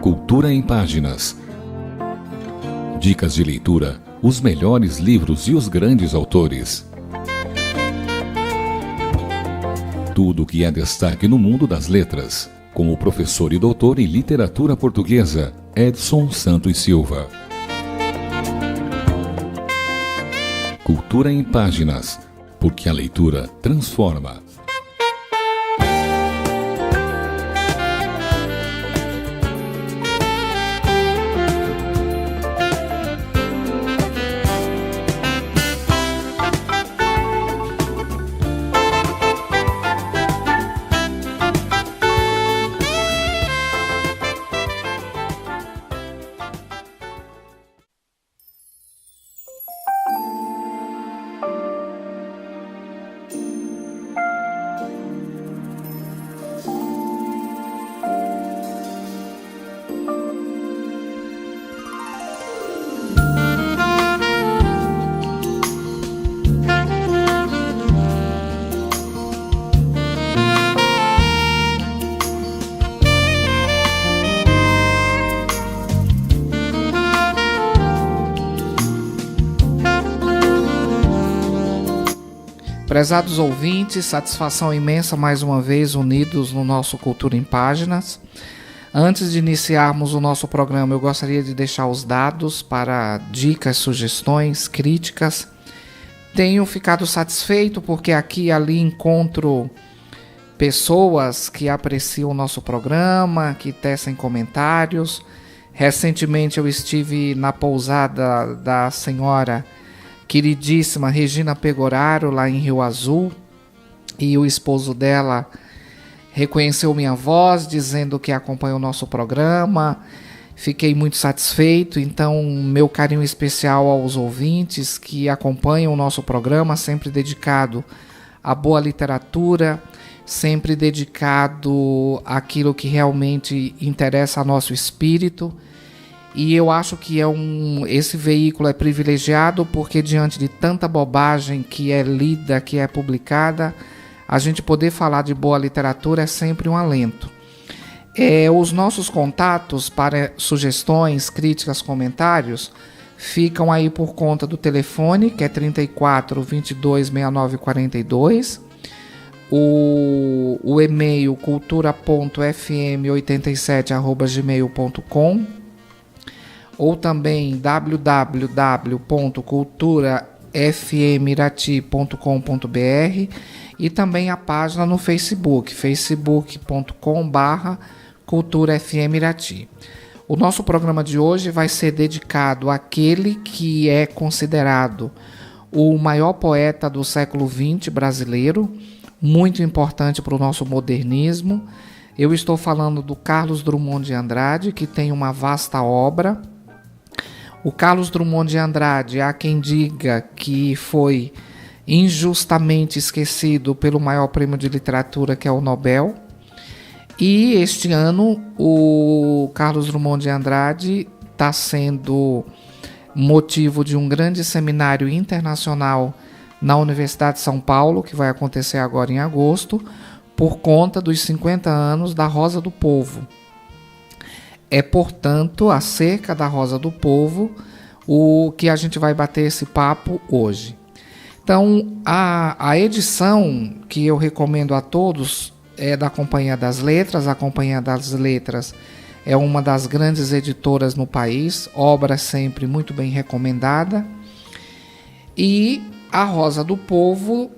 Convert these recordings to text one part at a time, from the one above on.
Cultura em Páginas. Dicas de leitura, os melhores livros e os grandes autores. Tudo o que é destaque no mundo das letras, com o professor e doutor em literatura portuguesa, Edson Santos Silva. Cultura em Páginas, porque a leitura transforma. Prezados ouvintes, satisfação imensa mais uma vez unidos no nosso Cultura em Páginas. Antes de iniciarmos o nosso programa, eu gostaria de deixar os dados para dicas, sugestões, críticas. Tenho ficado satisfeito porque aqui e ali encontro pessoas que apreciam o nosso programa, que tecem comentários. Recentemente eu estive na pousada da senhora queridíssima Regina Pegoraro, lá em Rio Azul, e o esposo dela reconheceu minha voz, dizendo que acompanha o nosso programa. Fiquei muito satisfeito, então meu carinho especial aos ouvintes que acompanham o nosso programa, sempre dedicado à boa literatura, sempre dedicado àquilo que realmente interessa ao nosso espírito. E eu acho que esse veículo é privilegiado porque diante de tanta bobagem que é lida, que é publicada, a gente poder falar de boa literatura é sempre um alento. Os nossos contatos para sugestões, críticas, comentários ficam aí por conta do telefone, que é 34 22 69 42, o e-mail cultura.fm87@gmail.com, ou também www.culturafmirati.com.br, e também a página no Facebook, facebook.com/culturafmirati. O nosso programa de hoje vai ser dedicado àquele que é considerado o maior poeta do século XX brasileiro, muito importante para o nosso modernismo. Eu estou falando do Carlos Drummond de Andrade, que tem uma vasta obra. O Carlos Drummond de Andrade, há quem diga que foi injustamente esquecido pelo maior prêmio de literatura, que é o Nobel. E este ano o Carlos Drummond de Andrade está sendo motivo de um grande seminário internacional na Universidade de São Paulo, que vai acontecer agora em agosto, por conta dos 50 anos da Rosa do Povo. É, portanto, acerca da Rosa do Povo o que a gente vai bater esse papo hoje. Então, a edição que eu recomendo a todos é da Companhia das Letras. A Companhia das Letras é uma das grandes editoras no país, obra sempre muito bem recomendada. E a Rosa do Povo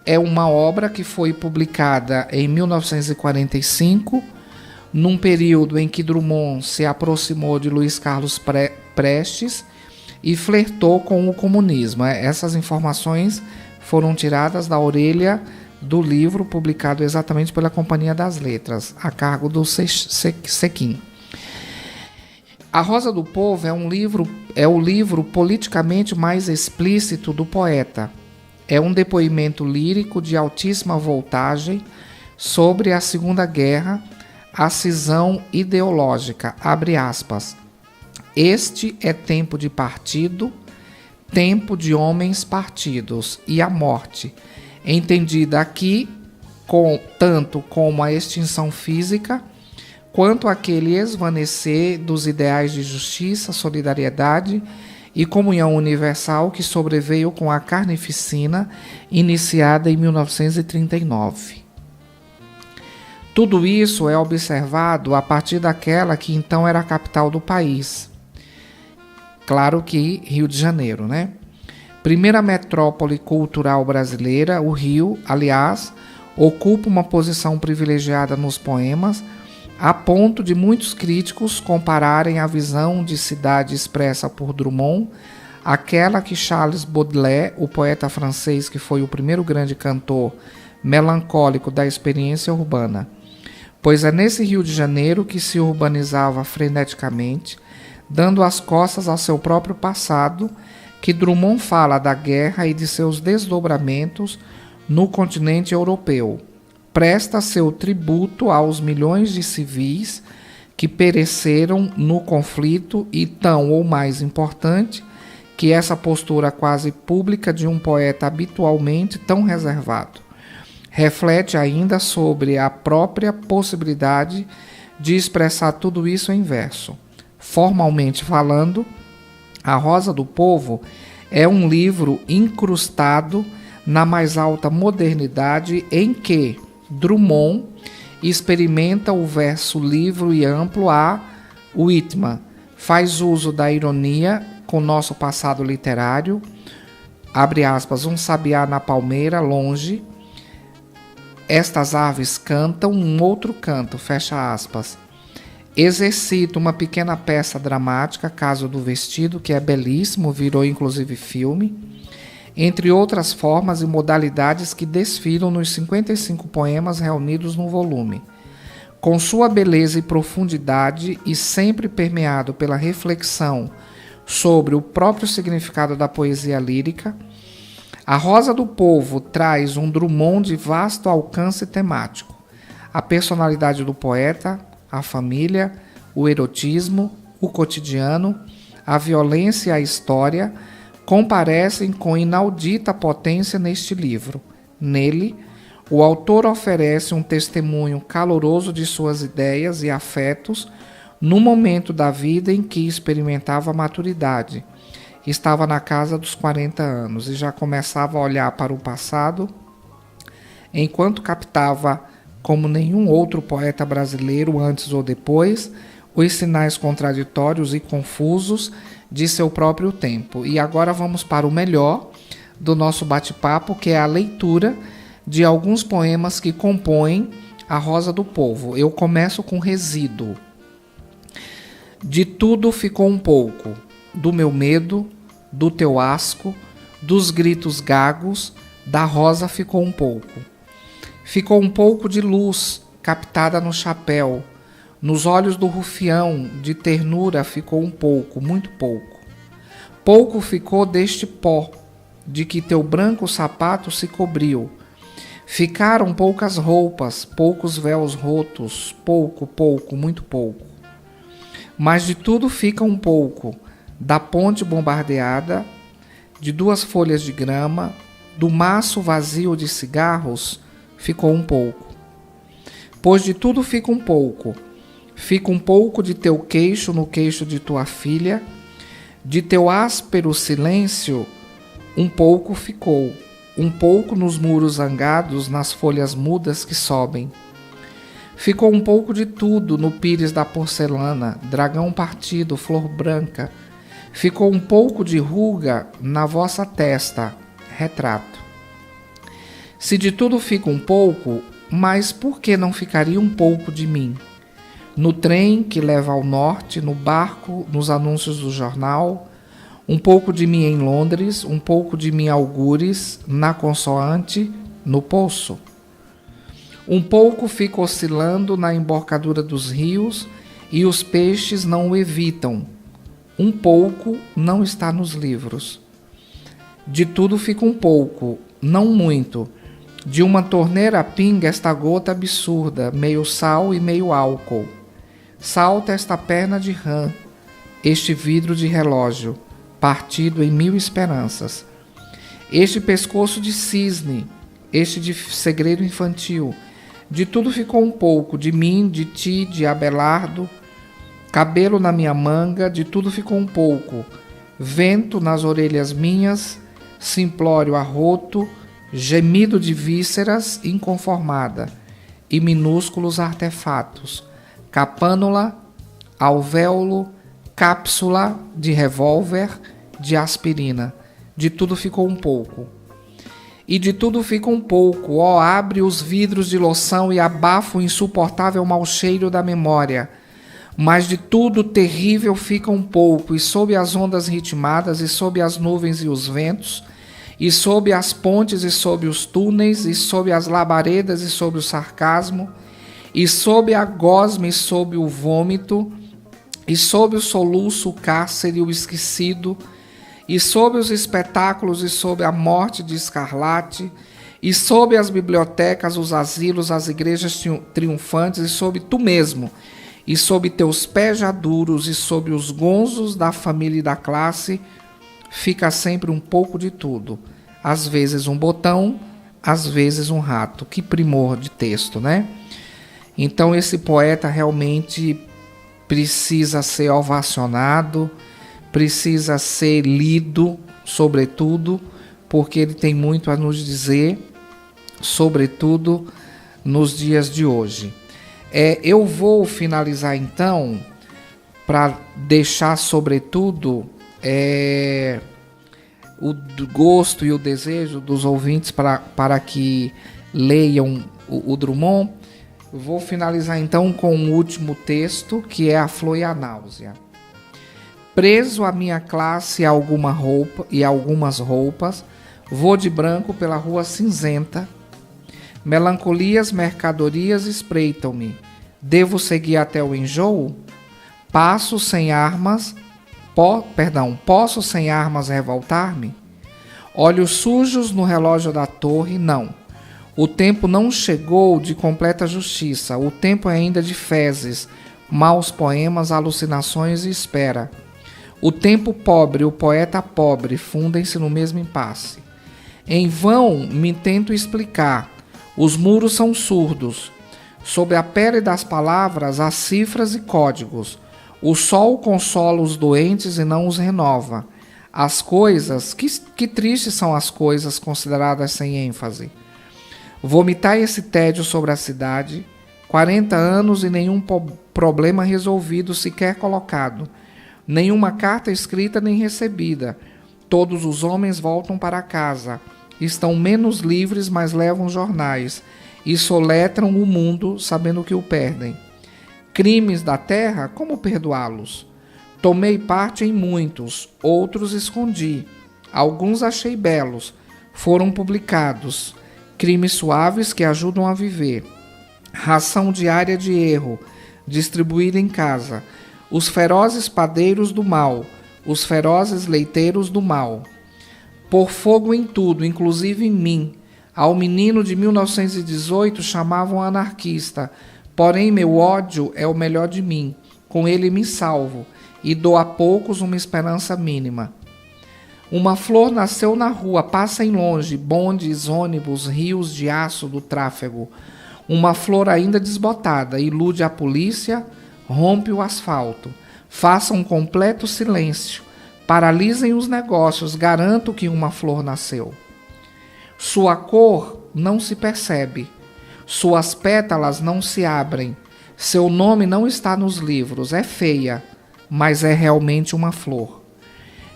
é uma obra que foi publicada em 1945, num período em que Drummond se aproximou de Luiz Carlos Prestes e flertou com o comunismo. Essas informações foram tiradas da orelha do livro publicado exatamente pela Companhia das Letras, a cargo do Sequin. A Rosa do Povo é o livro politicamente mais explícito do poeta. É um depoimento lírico de altíssima voltagem sobre a Segunda Guerra, a cisão ideológica, abre aspas. Este é tempo de partido, tempo de homens partidos, e a morte, entendida aqui tanto como a extinção física, quanto aquele esvanecer dos ideais de justiça, solidariedade e comunhão universal que sobreveio com a carnificina iniciada em 1939. Tudo isso é observado a partir daquela que então era a capital do país. Claro que Rio de Janeiro, né? Primeira metrópole cultural brasileira, o Rio, aliás, ocupa uma posição privilegiada nos poemas, a ponto de muitos críticos compararem a visão de cidade expressa por Drummond àquela que Charles Baudelaire, o poeta francês que foi o primeiro grande cantor melancólico da experiência urbana. Pois é nesse Rio de Janeiro que se urbanizava freneticamente, dando as costas ao seu próprio passado, que Drummond fala da guerra e de seus desdobramentos no continente europeu. Presta seu tributo aos milhões de civis que pereceram no conflito e tão ou mais importante que essa postura quase pública de um poeta habitualmente tão reservado. Reflete ainda sobre a própria possibilidade de expressar tudo isso em verso. Formalmente falando, A Rosa do Povo é um livro incrustado na mais alta modernidade em que Drummond experimenta o verso livre e amplo a Whitman, faz uso da ironia com nosso passado literário, abre aspas, um sabiá na palmeira, longe, estas aves cantam, um outro canto, fecha aspas. Exercita uma pequena peça dramática, Caso do Vestido, que é belíssimo, virou inclusive filme, entre outras formas e modalidades que desfilam nos 55 poemas reunidos no volume. Com sua beleza e profundidade e sempre permeado pela reflexão sobre o próprio significado da poesia lírica, A Rosa do Povo traz um Drummond de vasto alcance temático. A personalidade do poeta, a família, o erotismo, o cotidiano, a violência e a história comparecem com inaudita potência neste livro. Nele, o autor oferece um testemunho caloroso de suas ideias e afetos no momento da vida em que experimentava a maturidade. Estava na casa dos 40 anos e já começava a olhar para o passado, enquanto captava, como nenhum outro poeta brasileiro antes ou depois, os sinais contraditórios e confusos de seu próprio tempo. E agora vamos para o melhor do nosso bate-papo, que é a leitura de alguns poemas que compõem A Rosa do Povo. Eu começo com Resíduo. De tudo ficou um pouco, do meu medo, do teu asco, dos gritos gagos, da rosa ficou um pouco. Ficou um pouco de luz captada no chapéu, nos olhos do rufião, de ternura ficou um pouco, muito pouco. Pouco ficou deste pó, de que teu branco sapato se cobriu. Ficaram poucas roupas, poucos véus rotos, pouco, pouco, muito pouco. Mas de tudo fica um pouco, da ponte bombardeada, de 2 folhas de grama, do maço vazio de cigarros, ficou um pouco. Pois de tudo fica um pouco de teu queixo no queixo de tua filha, de teu áspero silêncio, um pouco ficou, um pouco nos muros zangados, nas folhas mudas que sobem. Ficou um pouco de tudo no pires da porcelana, dragão partido, flor branca. Ficou um pouco de ruga na vossa testa, retrato. Se de tudo fica um pouco, mas por que não ficaria um pouco de mim? No trem que leva ao norte, no barco, nos anúncios do jornal, um pouco de mim em Londres, um pouco de mim algures, na consoante, no poço. Um pouco fica oscilando na emborcadura dos rios e os peixes não o evitam. Um pouco não está nos livros. De tudo fica um pouco, não muito. De uma torneira pinga esta gota absurda, meio sal e meio álcool. Salta esta perna de rã, este vidro de relógio, partido em 1000 esperanças. Este pescoço de cisne, este de segredo infantil, De tudo ficou um pouco, de mim, de ti, de Abelardo, cabelo na minha manga, de tudo ficou um pouco, vento nas orelhas minhas, simplório arroto, gemido de vísceras inconformada, e minúsculos artefatos, capânula, alvéolo, cápsula de revólver, de aspirina. De tudo ficou um pouco. E de tudo fica um pouco, ó, abre os vidros de loção e abafa o insuportável mau cheiro da memória. Mas de tudo terrível fica um pouco, e sob as ondas ritmadas, e sob as nuvens e os ventos, e sob as pontes e sob os túneis, e sob as labaredas e sob o sarcasmo, e sob a gosma e sob o vômito, e sob o soluço, o cárcere e o esquecido, e sob os espetáculos e sob a morte de escarlate, e sob as bibliotecas, os asilos, as igrejas triunfantes, e sob tu mesmo, e sob teus pés já duros, e sob os gonzos da família e da classe, fica sempre um pouco de tudo. Às vezes um botão, às vezes um rato. Que primor de texto, né? Então esse poeta realmente precisa ser ovacionado, precisa ser lido, sobretudo, porque ele tem muito a nos dizer, sobretudo nos dias de hoje. Eu vou finalizar então, para deixar sobretudo o gosto e o desejo dos ouvintes para que leiam o Drummond. Vou finalizar então com o último texto, que é A Flor e a Náusea. Preso à minha classe e algumas roupas, vou de branco pela rua cinzenta. Melancolias, mercadorias espreitam-me. Devo seguir até o enjoo? Posso sem armas revoltar-me? Olhos sujos no relógio da torre, não. O tempo não chegou de completa justiça, o tempo é ainda de fezes, maus poemas, alucinações e espera. O tempo pobre, o poeta pobre, fundem-se no mesmo impasse. Em vão me tento explicar, os muros são surdos. Sob a pele das palavras há cifras e códigos. O sol consola os doentes e não os renova. As coisas, que tristes são as coisas consideradas sem ênfase. Vomitar esse tédio sobre a cidade, 40 anos e nenhum problema resolvido sequer colocado, nenhuma carta escrita nem recebida. Todos os homens voltam para casa, estão menos livres, mas levam jornais, e soletram o mundo sabendo que o perdem. Crimes da terra, como perdoá-los? Tomei parte em muitos, outros escondi. Alguns achei belos, foram publicados. Crimes suaves que ajudam a viver. Ração diária de erro, distribuída em casa. Os ferozes padeiros do mal, os ferozes leiteiros do mal. Pôr fogo em tudo, inclusive em mim. Ao menino de 1918 chamavam anarquista. Porém, meu ódio é o melhor de mim. Com ele me salvo e dou a poucos uma esperança mínima. Uma flor nasceu na rua, passem longe, bondes, ônibus, rios de aço do tráfego. Uma flor ainda desbotada, ilude a polícia, rompe o asfalto. Faça um completo silêncio, paralisem os negócios, garanto que uma flor nasceu. Sua cor não se percebe, suas pétalas não se abrem, seu nome não está nos livros, é feia, mas é realmente uma flor.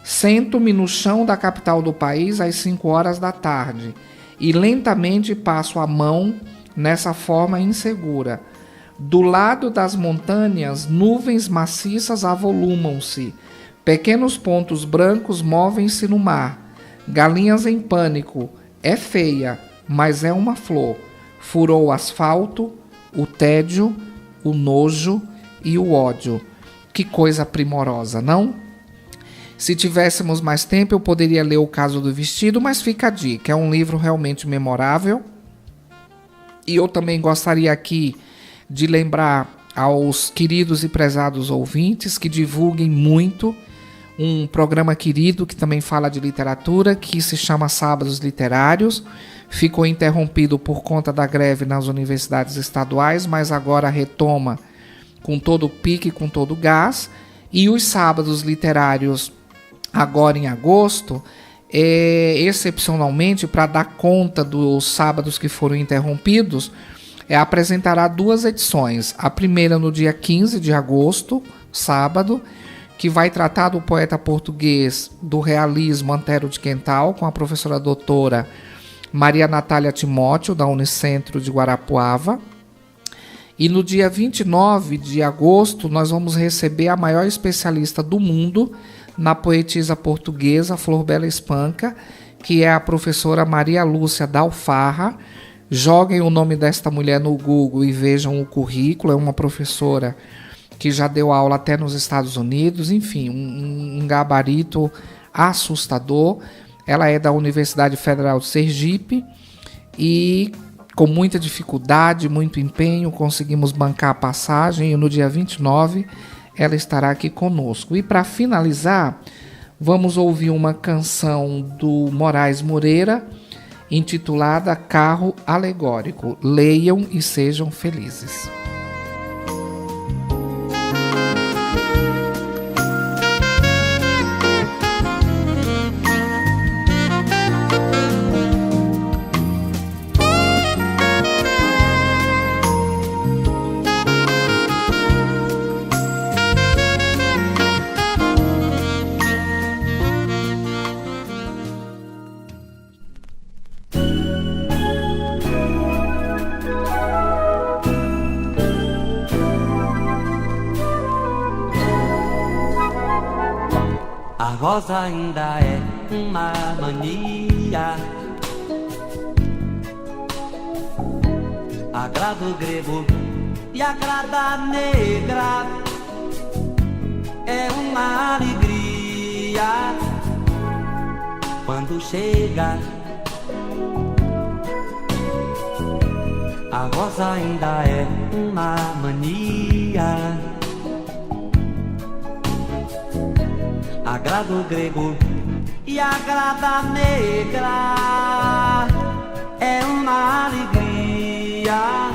Sento-me no chão da capital do país às 5 horas da tarde e lentamente passo a mão nessa forma insegura. Do lado das montanhas, nuvens maciças avolumam-se, pequenos pontos brancos movem-se no mar. Galinhas em pânico, é feia, mas é uma flor. Furou o asfalto, o tédio, o nojo e o ódio. Que coisa primorosa, não? Se tivéssemos mais tempo, eu poderia ler O Caso do Vestido, mas fica a dica. É um livro realmente memorável. E eu também gostaria aqui de lembrar aos queridos e prezados ouvintes que divulguem muito um programa querido que também fala de literatura, que se chama Sábados Literários. Ficou interrompido por conta da greve nas universidades estaduais, mas agora retoma com todo o pique, com todo o gás. E os sábados literários, agora em agosto, excepcionalmente, para dar conta dos sábados que foram interrompidos, apresentará 2 edições. A primeira no dia 15 de agosto, sábado, que vai tratar do poeta português do realismo Antero de Quental, com a professora doutora Maria Natália Timóteo, da Unicentro de Guarapuava. E no dia 29 de agosto, nós vamos receber a maior especialista do mundo na poetisa portuguesa Flor Bela Espanca, que é a professora Maria Lúcia Dalfarra. Joguem o nome desta mulher no Google e vejam o currículo. É uma professora que já deu aula até nos Estados Unidos, enfim, um gabarito assustador. Ela é da Universidade Federal de Sergipe e, com muita dificuldade, muito empenho, conseguimos bancar a passagem e no dia 29 ela estará aqui conosco. E para finalizar, vamos ouvir uma canção do Moraes Moreira, intitulada Carro Alegórico. Leiam e sejam felizes. A rosa ainda é uma mania, agrada o grego e agrada a negra. É uma alegria quando chega. A rosa ainda é uma mania, agrada o grego e agrada a negra. É uma alegria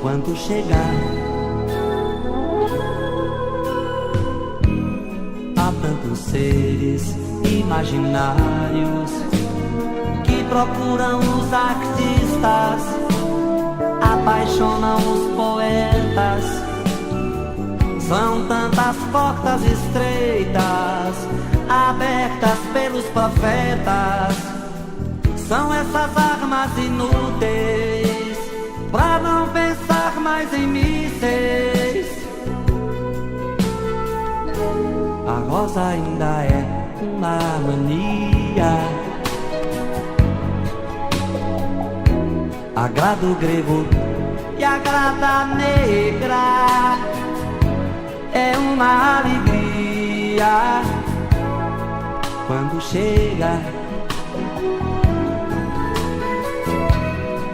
quando chegar. Há tantos seres imaginários que procuram os artistas, apaixonam os poetas. São tantas portas estreitas, abertas pelos profetas. São essas armas inúteis, pra não pensar mais em mísseis. A rosa ainda é uma mania, agrada o grego e agrada a negra. É uma alegria quando chega.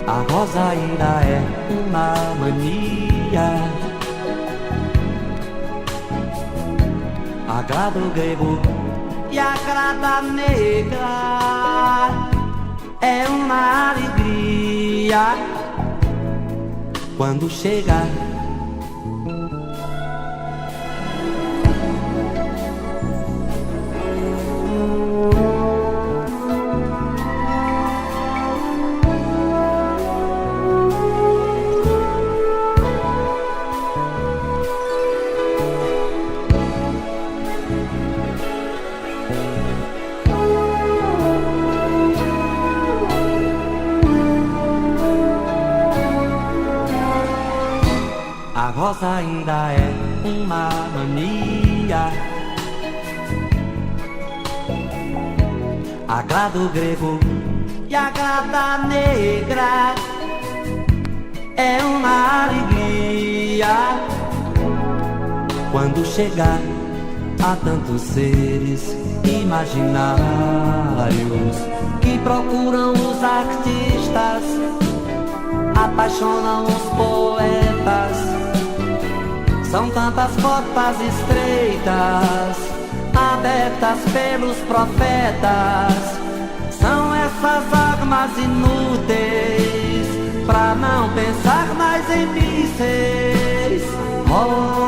A rosa ainda é uma mania, agrada o grego e agrada a negra. É uma alegria quando chega. A rosa ainda é uma mania, agrada o grego e agrada a negra. É uma alegria quando chegar. Há tantos seres imaginários que procuram os artistas, apaixonam os poetas. São tantas portas estreitas, abertas pelos profetas. São essas armas inúteis pra não pensar mais em mísseis. Oh,